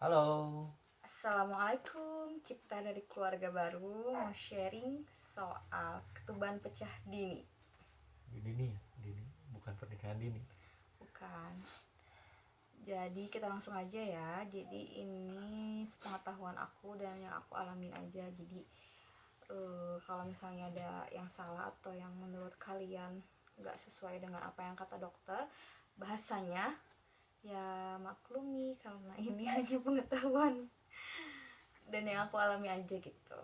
Halo. Assalamualaikum, kita dari keluarga baru mau sharing soal ketuban pecah dini. Dini ya, dini, bukan pernikahan dini. Bukan. Jadi kita langsung aja ya. Jadi ini sepengetahuan aku dan yang aku alamin aja. Jadi kalau misalnya ada yang salah atau yang menurut kalian nggak sesuai dengan apa yang kata dokter, bahasanya ya maklumi karena ini hanya pengetahuan dan yang aku alami aja gitu.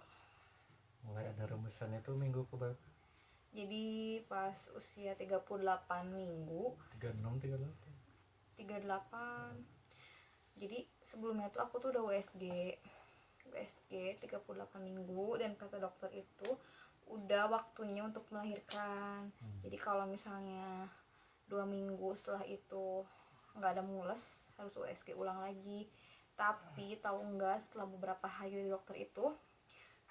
Mulai ada remesannya tuh minggu ke berapa? Jadi pas usia 38 minggu 36, 38. 38. Jadi sebelumnya tuh aku tuh udah USG 38 minggu dan kata dokter itu udah waktunya untuk melahirkan. Jadi kalau misalnya 2 minggu setelah itu nggak ada mules harus USG ulang lagi. Tapi tahu nggak, setelah beberapa hari dari dokter itu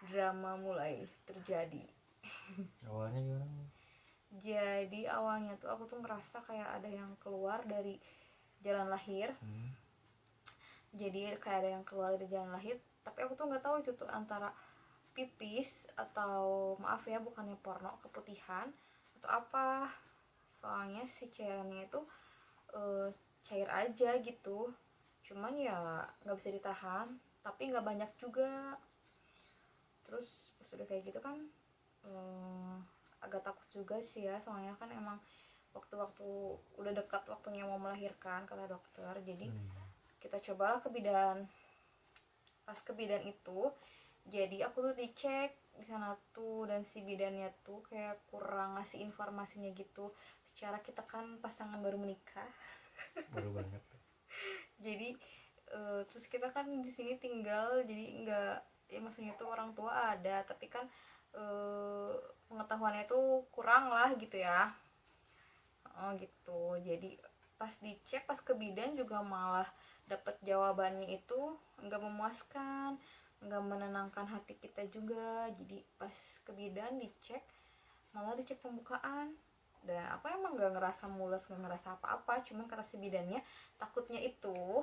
drama mulai terjadi. Awalnya gimana? Jadi awalnya tuh aku tuh ngerasa kayak ada yang keluar dari jalan lahir. Jadi kayak ada yang keluar dari jalan lahir, tapi aku tuh nggak tahu itu tuh antara pipis atau maaf ya bukannya porno, keputihan atau apa. Soalnya si cairannya itu cair aja gitu, cuman ya nggak bisa ditahan, tapi nggak banyak juga. Terus pas udah kayak gitu kan agak takut juga sih ya, soalnya kan emang waktu-waktu udah dekat waktunya mau melahirkan kata dokter. Jadi kita cobalah ke bidan. Pas ke bidan itu jadi aku tuh dicek di sana tuh, dan si bidannya tuh kayak kurang ngasih informasinya gitu. Secara kita kan pasangan baru menikah. Baru banget. Jadi terus kita kan di sini tinggal, jadi nggak, ya maksudnya tuh orang tua ada tapi kan pengetahuannya tuh kurang lah gitu ya. Gitu. Jadi pas dicek, pas ke bidan juga malah dapat jawabannya itu nggak memuaskan, nggak menenangkan hati kita juga. Jadi pas ke bidan dicek, malah dicek pembukaan, dan aku emang nggak ngerasa mules, nggak ngerasa apa-apa, cuman kata si bidannya takutnya itu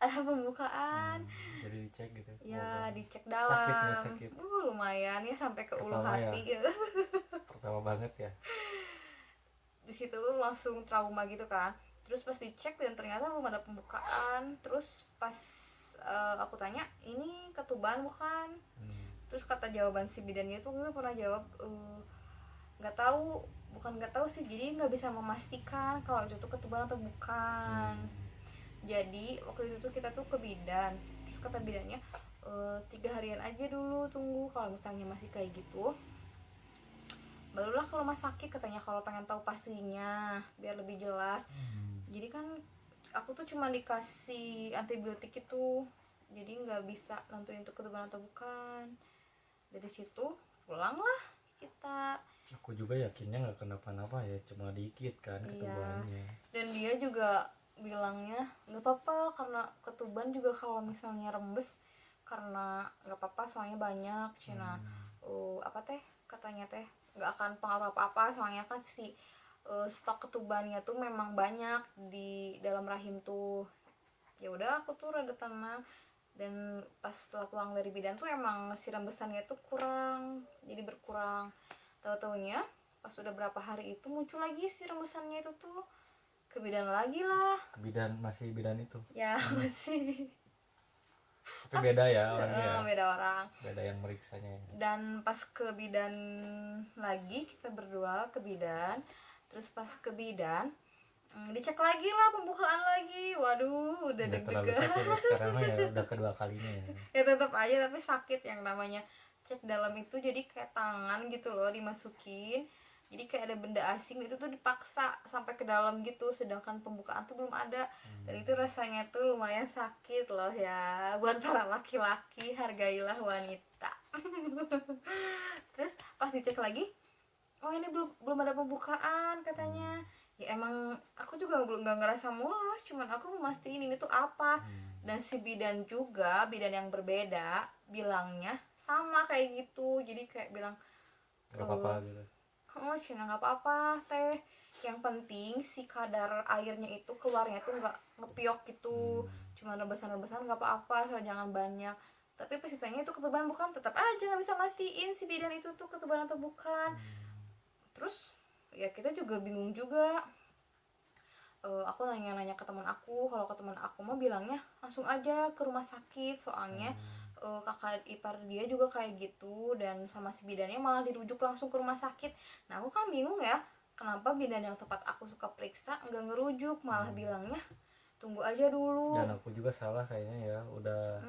ada pembukaan. Jadi dicek gitu Ya oh, dicek dalam. sakit nggak sakit? Lumayan ya, sampai ke ulu Pertama hati ya, gitu. pertama banget ya. Di situ langsung trauma gitu kan. Terus pas dicek dan ternyata belum ada pembukaan. Terus pas aku tanya, ini ketuban bukan? Terus kata jawaban si bidannya itu pernah jawab nggak tahu, bukan nggak tahu sih, jadi nggak bisa memastikan kalau itu tuh ketuban atau bukan. Jadi waktu itu tuh kita tuh ke bidan, terus kata bidannya 3 harian aja dulu tunggu, kalau misalnya masih kayak gitu barulah ke rumah sakit katanya, kalau pengen tahu pastinya biar lebih jelas. Jadi kan aku tuh cuma dikasih antibiotik itu, jadi nggak bisa nentuin itu ketuban atau bukan. Dari situ pulanglah kita. Aku juga yakinnya nggak kenapa-napa ya, cuma dikit kan ketubannya. Dan dia juga bilangnya nggak apa-apa karena ketuban juga kalau misalnya rembes, karena nggak apa-apa soalnya banyak cina apa teh katanya teh nggak akan pengaruh apa-apa, soalnya kan si stok ketubannya tuh memang banyak di dalam rahim tuh. Ya udah aku tuh rada tenang, dan pas setelah pulang dari bidan tuh emang si rembesannya tuh kurang, jadi berkurang. Tahu-taunya pas udah berapa hari itu muncul lagi si rembesannya itu tuh. Ke bidan lagi lah. Ke bidan, masih bidan itu Ya masih. tapi beda ya orangnya ya. Beda orang, Beda yang meriksanya ya. dan pas ke bidan lagi, kita berdua ke bidan. Terus pas ke bidan dicek lagi lah, pembukaan lagi. Waduh, udah terlalu deg-degan. sakit ya sekarang ya, udah kedua kalinya ya. Ya tetap aja tapi sakit. Yang namanya cek dalam itu jadi kayak tangan gitu loh dimasukin, jadi kayak ada benda asing itu tuh dipaksa sampai ke dalam gitu, sedangkan pembukaan tuh belum ada. Dan itu rasanya tuh lumayan sakit loh ya, buat para laki-laki, hargailah wanita. Terus pas dicek lagi, oh ini belum ada pembukaan katanya. Ya emang aku juga belum, nggak ngerasa mulas, cuman aku mastiin ini tuh apa. Dan si bidan juga, bidan yang berbeda, bilangnya sama kayak gitu. Jadi kayak bilang Nggak apa-apa gitu. Cina nggak apa-apa teh, yang penting si kadar airnya itu keluarnya tuh ngepiok gitu, cuma rebasan-rebasan nggak apa-apa, asal jangan banyak. Tapi pas ditanya itu ketuban bukan, tetap aja nggak bisa mastiin si bidan itu tuh ketuban atau bukan. Terus ya kita juga bingung juga. Aku nanya-nanya ke teman aku, kalau ke teman aku mah bilangnya langsung aja ke rumah sakit, soalnya kakak ipar dia juga kayak gitu, dan sama si bidannya malah dirujuk langsung ke rumah sakit. Nah aku kan bingung ya, kenapa bidan yang tempat aku suka periksa nggak ngerujuk, malah bilangnya tunggu aja dulu. Dan aku juga salah kayaknya ya, udah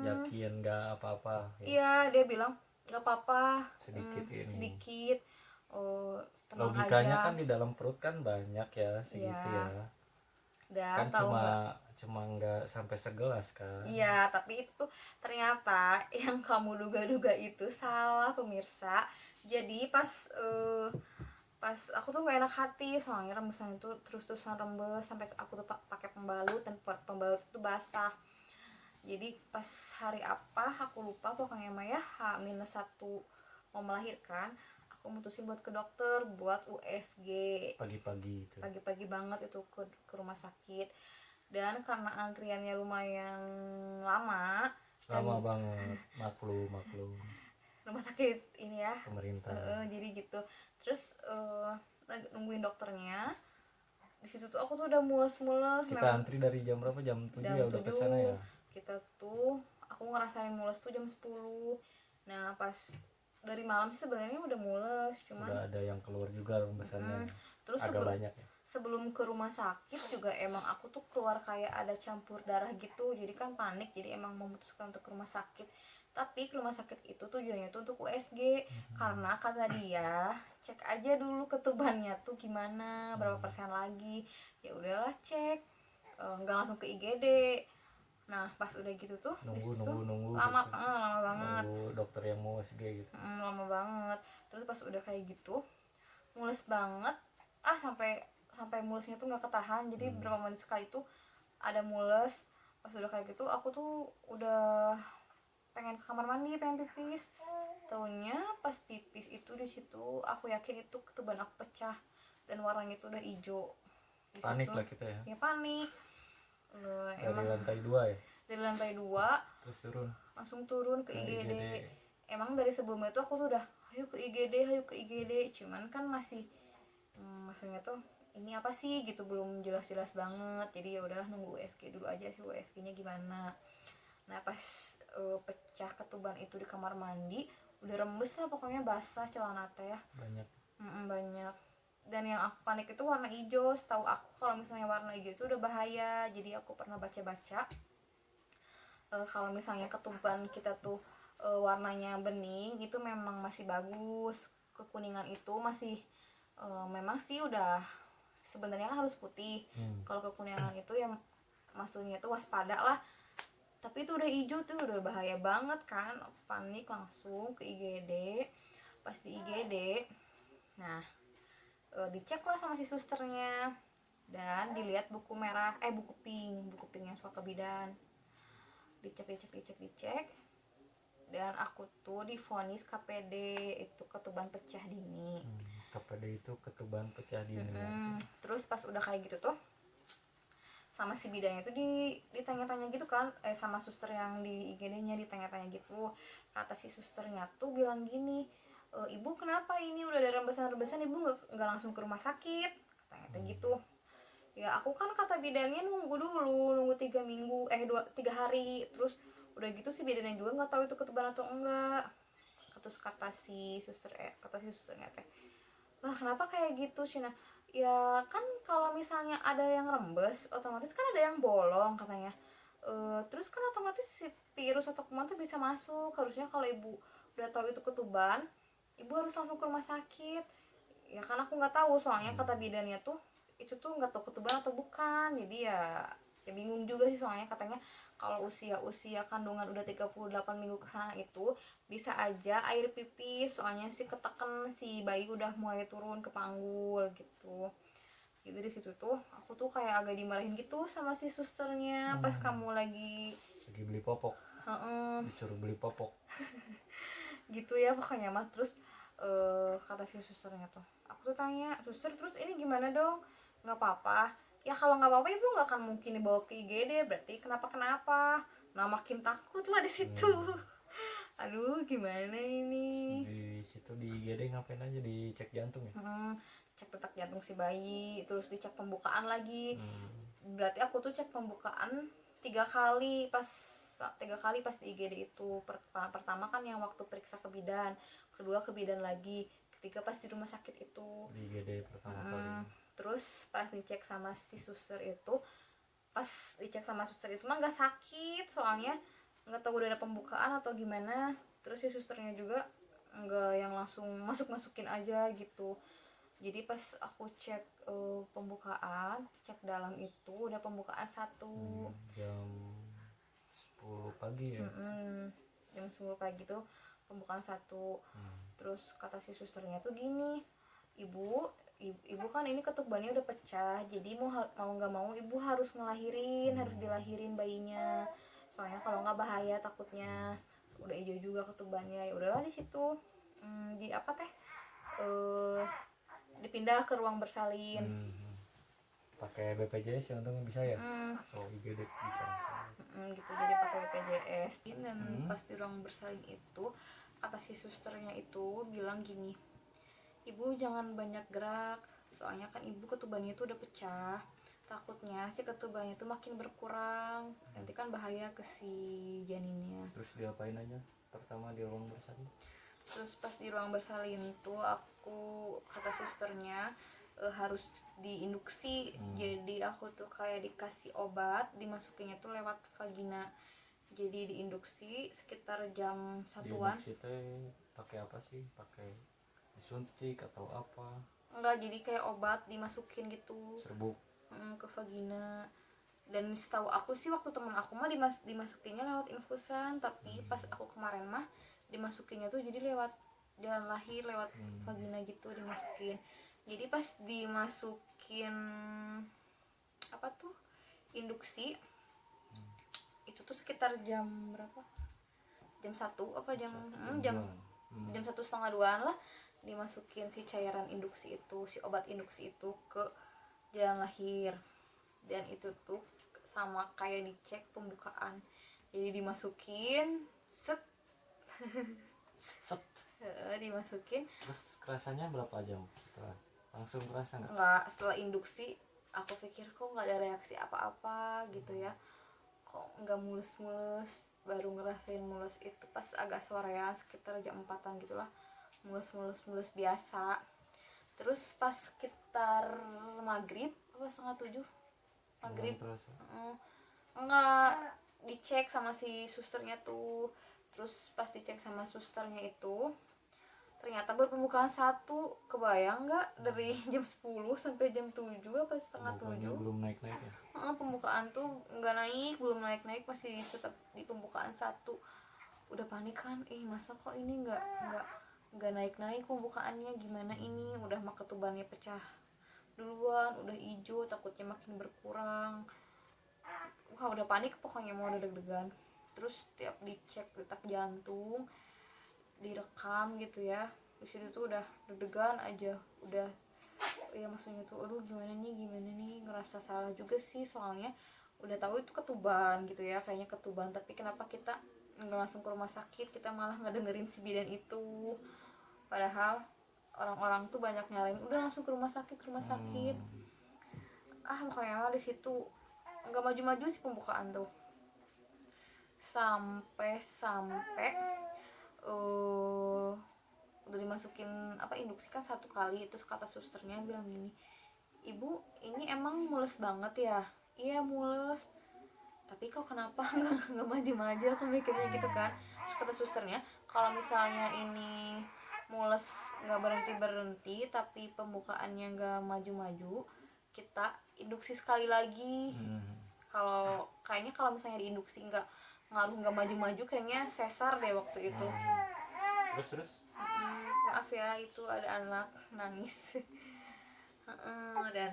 yakin nggak apa-apa ya. Iya, dia bilang nggak apa-apa, Sedikit ini. sedikit, tenang Logikanya aja. kan di dalam perut kan banyak ya segitu Iya. ya. Dan Kan tahu nggak? cuma nggak sampai segelas kan. Iya, tapi itu tuh ternyata yang kamu duga-duga itu salah, pemirsa. Jadi pas aku tuh gak enak hati, soalnya rembesan itu terus-terusan rembes sampai aku tuh pakai pembalut, dan pembalut itu basah. Jadi pas hari apa aku lupa, pokoknya mah ya H-1 mau melahirkan, aku mutusin buat ke dokter buat USG. Pagi-pagi itu. Pagi-pagi banget itu ke rumah sakit. Dan karena antriannya lumayan lama Banget, maklum rumah sakit ini ya, pemerintah. jadi gitu. Terus nungguin dokternya di situ tuh aku tuh udah mules-mules. Kita antri dari jam berapa? Jam 7 ya udah 7 kesana ya. kita tuh, aku ngerasain mules tuh jam 10. Nah pas dari malam sih sebenarnya udah mules, cuman udah ada yang keluar juga rembesannya. Terus agak banyak ya. sebelum ke rumah sakit juga emang aku tuh keluar kayak ada campur darah gitu, jadi kan panik, jadi emang memutuskan untuk ke rumah sakit. Tapi ke rumah sakit itu tujuannya tuh untuk USG, karena kata dia cek aja dulu ketubannya tuh gimana, berapa persen lagi. Ya udahlah cek, nggak langsung ke IGD. Nah pas udah gitu tuh nunggu lama, gitu. lama banget, nunggu dokter yang mau USG gitu. lama banget. Terus pas udah kayak gitu mules banget, sampai mulesnya tuh nggak ketahan, jadi berapa menit sekali tuh ada mules. Pas udah kayak gitu aku tuh udah pengen ke kamar mandi, pengen pipis. Taunya pas pipis itu di situ aku yakin itu ketuban aku pecah dan warnanya itu udah hijau. Panik lah kita ya. Ya panik. Dari lantai 2 ya. Dari lantai 2 terus turun. langsung turun ke IGD. Emang dari sebelumnya tuh aku tuh udah ayo ke IGD, cuman kan masih maksudnya tuh ini apa sih gitu, belum jelas-jelas banget. Jadi ya udahlah nunggu USG dulu aja sih, USG-nya gimana. Nah pas pecah ketuban itu di kamar mandi, udah rembes lah pokoknya, basah celana teh ya. Banyak. Dan yang aku panik itu warna hijau. Setahu aku kalau misalnya warna hijau itu udah bahaya. Jadi aku pernah baca-baca kalau misalnya ketuban kita tuh warnanya bening itu memang masih bagus. Kekuningan itu masih memang sih udah sebenarnya kan harus putih. Kalau kekuningan itu ya maksudnya tuh waspada lah. Tapi itu udah hijau tuh udah bahaya banget kan. Panik langsung ke IGD. Pas di IGD, nah dicek lah sama si susternya dan dilihat buku pink yang suka ke bidan. Dicek dan aku tuh divonis KPD, itu ketuban pecah dini. KPD itu ketuban pecah dini. Terus pas udah kayak gitu tuh sama si bidannya tuh ditanya-tanya gitu kan, sama suster yang di IGD-nya ditanya-tanya gitu. Kata si susternya tuh bilang gini, ibu kenapa ini udah ada rembesan-rembesan, ibu nggak langsung ke rumah sakit, katanya gitu. Ya aku kan kata bidannya nunggu 3 hari. Terus udah gitu si bidannya juga nggak tahu itu ketuban atau enggak. Terus kata si susternya teh, lah kenapa kayak gitu Cina? Ya kan kalau misalnya ada yang rembes otomatis kan ada yang bolong katanya. Terus kan otomatis si virus atau kuman tuh bisa masuk. Harusnya kalau ibu udah tahu itu ketuban, ibu harus langsung ke rumah sakit. Ya kan aku nggak tahu, soalnya kata bidannya tuh itu tuh nggak tahu ketuban atau bukan. Jadi ya bingung juga sih, soalnya katanya kalau usia kandungan udah 38 minggu ke sana itu bisa aja air pipis, soalnya sih ketekan si bayi udah mulai turun ke panggul gitu. Jadi di situ tuh aku tuh kayak agak dimarahin gitu sama si susternya pas kamu lagi beli popok. Disuruh beli popok. Gitu ya pokoknya mah. Terus kata si susternya tuh, aku tuh tanya, suster terus ini gimana dong, nggak apa-apa? ya kalau nggak apa-apa ibu nggak akan mungkin dibawa ke IGD, berarti kenapa. Nah makin takut lah di situ. Aduh gimana ini. Di situ di IGD ngapain aja, dicek jantung ya? Cek detak jantung si bayi, terus dicek pembukaan lagi. Berarti aku tuh cek pembukaan 3 kali pas di IGD itu. Pertama kan yang waktu periksa ke bidan, kedua ke bidan lagi, ketiga pas di rumah sakit itu Di IGD pertama kali. Terus pas dicek sama si suster itu, mah nggak sakit, soalnya nggak tahu udah ada pembukaan atau gimana. Terus si susternya juga nggak yang langsung masukin aja gitu. Jadi pas aku cek pembukaan, cek dalam itu udah pembukaan 1. Jam 10 pagi ya. Jam 10 pagi tuh pembukaan 1. Terus kata si susternya tuh gini, ibu kan ini ketubannya udah pecah, jadi mau nggak mau ibu harus harus dilahirin bayinya, soalnya kalau nggak bahaya takutnya. Udah hijau juga ketubannya, ya udahlah di situ di apa teh dipindah ke ruang bersalin. Pakai BPJS ya, untung bisa ya. IGD bisa. Gitu, jadi pakai BPJS. Dan pas di ruang bersalin itu kata si susternya itu bilang gini, ibu jangan banyak gerak, soalnya kan ibu ketubannya itu udah pecah, takutnya si ketubannya itu makin berkurang, nanti kan bahaya ke si janinnya. Terus diapain aja pertama di ruang bersalin? Terus pas di ruang bersalin tuh kata susternya harus diinduksi. Jadi aku tuh kayak dikasih obat, dimasukinnya tuh lewat vagina, jadi diinduksi sekitar jam 1-an. Diinduksi teh pakai apa sih? Pakai disuntik atau apa? Enggak, jadi kayak obat dimasukin gitu, serbuk ke vagina. Dan setahu aku sih waktu temen aku mah dimasukinnya lewat infusan, tapi pas aku kemarin mah dimasukinnya tuh jadi lewat jalan lahir, lewat vagina gitu dimasukin. Jadi pas dimasukin apa tuh induksi itu tuh sekitar jam berapa, jam 1 apa jam 1:30 lah, dimasukin si cairan induksi itu, si obat induksi itu ke jalan lahir. Dan itu tuh sama kayak dicek pembukaan, jadi dimasukin set dimasukin. Terus kerasanya berapa jam setelah langsung kerasa nggak? Enggak, setelah induksi aku pikir kok nggak ada reaksi apa-apa gitu ya, kok nggak mulus-mulus. Baru ngerasain mulus itu pas agak sorean sekitar jam 4-an gitulah, mulus biasa. Terus pas sekitar maghrib apa 6:30 maghrib, enggak, dicek sama si susternya tuh. Terus pas dicek sama susternya itu ternyata baru pembukaan 1. Kebayang nggak, dari jam 10 sampai jam 7 apa setengah 7 belum naik ya? Pembukaan tuh nggak naik, belum naik, masih tetap di pembukaan 1. Udah panik kan, masa kok ini nggak naik pembukaannya, gimana ini, udah mah ketubannya pecah duluan, udah hijau, takutnya makin berkurang. Wah udah panik pokoknya, mau udah deg-degan. Terus tiap dicek detak jantung, direkam gitu ya, di situ tuh udah deg-degan aja, udah ya maksudnya tuh aduh gimana nih, ngerasa salah juga sih, soalnya udah tahu itu ketuban gitu ya, kayaknya ketuban, tapi kenapa kita nggak langsung ke rumah sakit, kita malah nggak dengerin si bidan itu. Padahal orang-orang tuh banyak nyalain udah langsung ke rumah sakit. Makanya mah di situ nggak maju-maju sih pembukaan tuh, sampai udah dimasukin induksi kan 1 kali. Terus kata susternya bilang gini, ibu ini emang mules banget ya? Iya mules, tapi kok kenapa nggak maju-maju, aku mikirnya gitu kan. Terus kata susternya, kalau misalnya ini mules nggak berhenti tapi pembukaannya nggak maju-maju, kita induksi sekali lagi. Kalau misalnya diinduksi nggak ngaruh, nggak maju-maju, kayaknya sesar deh waktu itu. Terus Maaf ya, itu ada anak nangis. Dan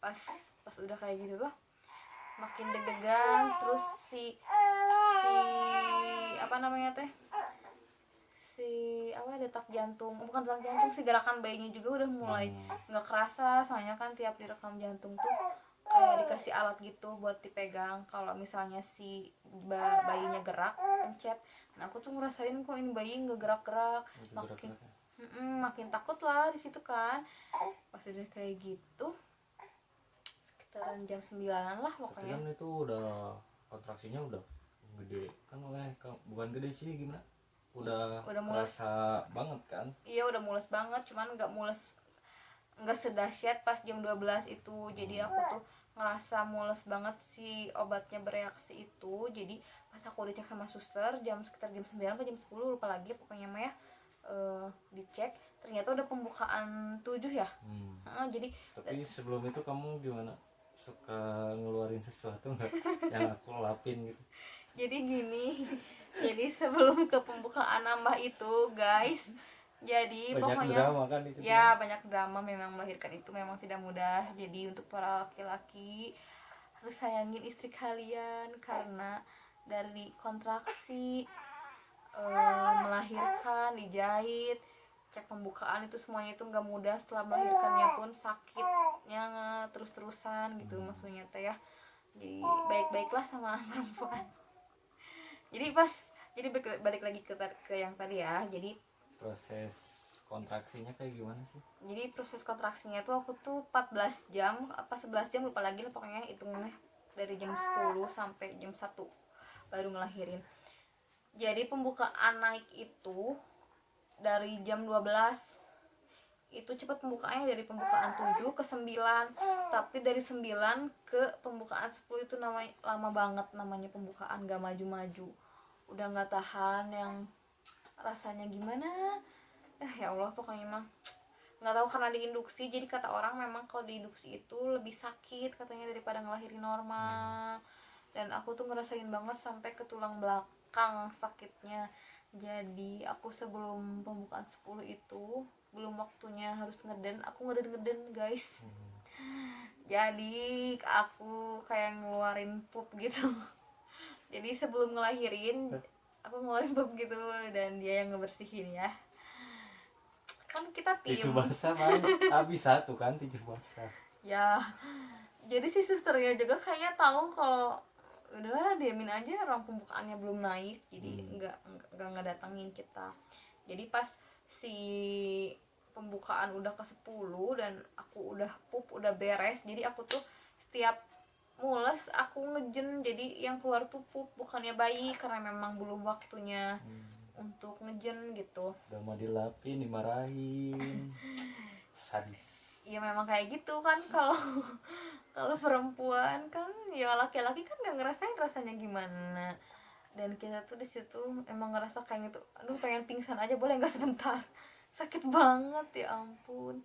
pas udah kayak gitu tuh makin deg-degan. Terus si detak jantung, bukan detak jantung, si gerakan bayinya juga udah mulai nggak kerasa, soalnya kan tiap direkam jantung tuh kayak dikasih alat gitu buat dipegang kalau misalnya si bayinya gerak pencet. Nah aku tuh ngerasain kok ini bayi nggak gerak-gerak, makin makin takut lah di situ kan. Pas udah kayak gitu sekitaran jam 9 lah Tapi pokoknya. kan itu udah kontraksinya udah gede kan, bukan gede sih, gimana, udah mules terasa banget kan. Iya udah mules banget, cuman nggak sedahsyat pas jam 12 itu. Jadi aku tuh ngerasa mules banget si obatnya bereaksi itu. Jadi pas aku dicek sama suster sekitar jam 9 atau jam 10 lupa lagi pokoknya mah ya, dicek ternyata udah pembukaan 7 ya. Jadi tapi sebelum itu kamu gimana, suka ngeluarin sesuatu nggak yang aku lapin gitu? jadi gini, jadi sebelum ke pembukaan nambah itu guys, jadi Banyak pokoknya drama kan di situ. ya banyak drama, memang melahirkan itu memang tidak mudah. Jadi untuk para laki-laki harus sayangin istri kalian karena dari kontraksi, melahirkan, dijahit, cek pembukaan itu semuanya itu nggak mudah. Setelah melahirkannya pun sakitnya terus-terusan gitu maksudnya teh ya. Jadi baik-baiklah sama perempuan. Jadi balik lagi ke yang tadi ya. Jadi Proses kontraksinya kayak gimana sih? Jadi proses kontraksinya tuh aku tuh 14 jam apa 11 jam lupa lagi lah pokoknya, hitungnya dari jam 10 sampai jam 1 baru ngelahirin. Jadi pembukaan naik itu dari jam 12. Itu cepat pembukaannya, dari pembukaan 7 ke 9. Tapi dari 9 ke pembukaan 10 itu lama banget namanya pembukaan, gak maju-maju. Udah gak tahan yang rasanya gimana. Ya Allah pokoknya mah nggak tahu, karena diinduksi. Jadi kata orang memang kalau diinduksi itu lebih sakit katanya daripada ngelahirin normal. Dan aku tuh ngerasain banget sampai ke tulang belakang sakitnya. Jadi aku sebelum pembukaan 10 itu belum waktunya harus ngeden, aku ngeden guys. Jadi aku kayak ngeluarin pup gitu. Jadi sebelum ngelahirin aku ngeluarin pup gitu dan dia yang ngebersihin ya. Kan kita tim tisu basah kan habis satu kan tisu basah ya. Jadi si susternya juga kayaknya tahu kalau udahlah diamin aja orang pembukaannya belum naik, jadi nggak datangin kita. Jadi pas si pembukaan udah ke 10 dan aku udah pup udah beres, jadi aku tuh setiap mules aku ngejen, jadi yang keluar tuh pup bukannya bayi karena memang belum waktunya untuk ngejen gitu. udah mau dilapin dimarahin sadis. Ya memang kayak gitu kan, kalau perempuan kan ya, laki-laki kan nggak ngerasain rasanya gimana. Dan kita tuh di situ emang ngerasa kayak gitu, aduh pengen pingsan aja boleh nggak sebentar, sakit banget ya ampun.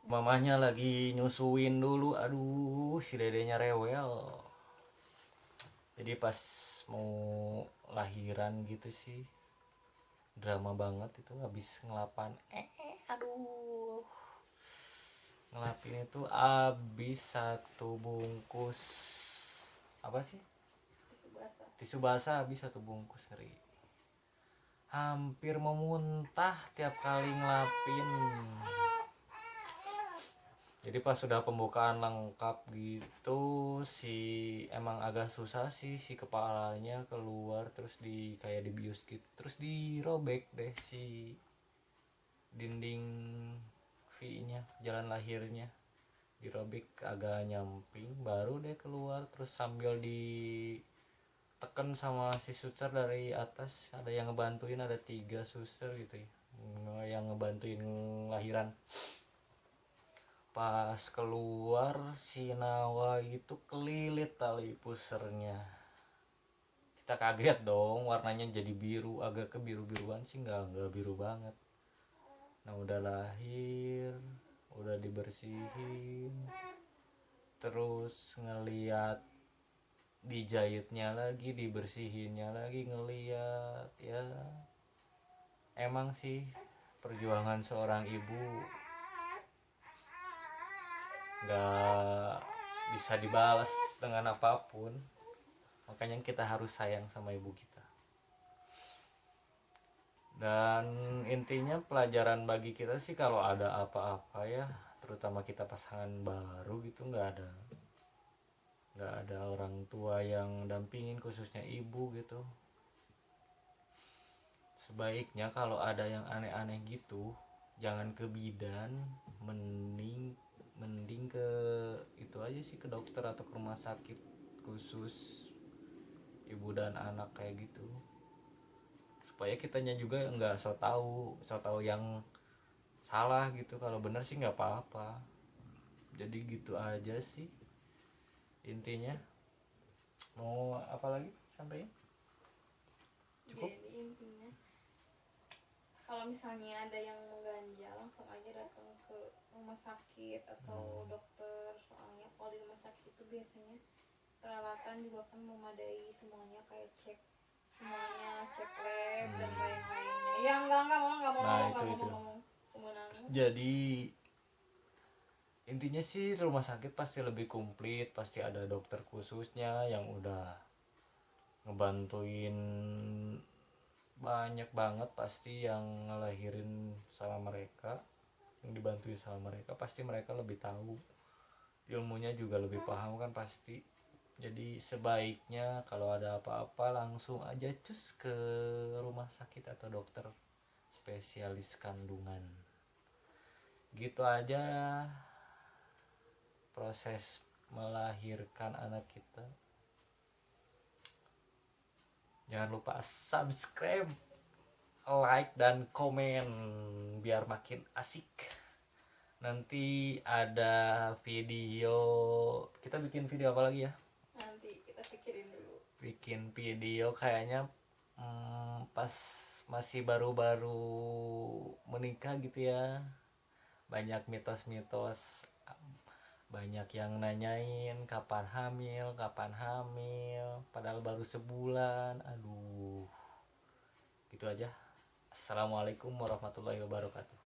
Mamanya lagi nyusuin dulu, aduh si dedenya rewel. Jadi pas mau lahiran gitu sih drama banget itu, habis ngelapan aduh ngelapin itu habis satu bungkus apa sih, tisu basah habis satu bungkus, ngeri, hampir mau muntah tiap kali ngelapin. Jadi pas sudah pembukaan lengkap gitu si emang agak susah sih, si kepalanya keluar terus kayak dibius gitu, terus dirobek deh si dinding V-nya, jalan lahirnya dirobek agak nyamping, baru deh keluar. Terus sambil ditekan sama si suster dari atas, ada yang ngebantuin, ada 3 suster gitu ya yang ngebantuin lahiran. Pas keluar si Nawa itu kelilit tali pusernya, kita kaget dong, warnanya jadi biru, agak kebiru-biruan sih, nggak biru banget. Nah udah lahir, udah dibersihin, terus ngeliat dijahitnya lagi, dibersihinnya lagi, ngeliat ya emang sih perjuangan seorang ibu nggak bisa dibalas dengan apapun, makanya kita harus sayang sama ibu kita. Dan intinya pelajaran bagi kita sih, kalau ada apa-apa ya, terutama kita pasangan baru gitu, nggak ada nggak ada orang tua yang dampingin, khususnya ibu gitu. Sebaiknya kalau ada yang aneh-aneh gitu jangan ke bidan, mending ke itu aja sih, ke dokter atau ke rumah sakit khusus ibu dan anak kayak gitu, supaya kitanya juga nggak so tahu yang salah gitu. Kalau bener sih nggak apa-apa. Jadi gitu aja sih intinya. Mau apa lagi sampaikan? Cukup. Jadi intinya kalau misalnya ada yang mengganja langsung aja datang ke rumah sakit atau dokter, soalnya kalau di rumah sakit itu biasanya peralatan juga kan memadai semuanya, kayak cek semuanya, cek lab dan lain-lainnya. Ya enggak mau Nah, itu. ngomong kemenangan. Jadi intinya sih rumah sakit pasti lebih komplit, pasti ada dokter khususnya yang udah ngebantuin banyak banget, pasti yang ngelahirin sama mereka, yang dibantuin sama mereka, pasti mereka lebih tahu, ilmunya juga lebih paham kan pasti. Jadi sebaiknya kalau ada apa-apa langsung aja cus ke rumah sakit atau dokter spesialis kandungan. Gitu aja proses melahirkan anak kita. Jangan lupa subscribe, like, dan komen biar makin asik. Nanti ada video, kita bikin video apa lagi ya? Nanti kita pikirin dulu. Bikin video kayaknya pas masih baru-baru menikah gitu ya. Banyak mitos-mitos, banyak yang nanyain kapan hamil, padahal baru sebulan. Aduh, gitu aja. Assalamualaikum warahmatullahi wabarakatuh.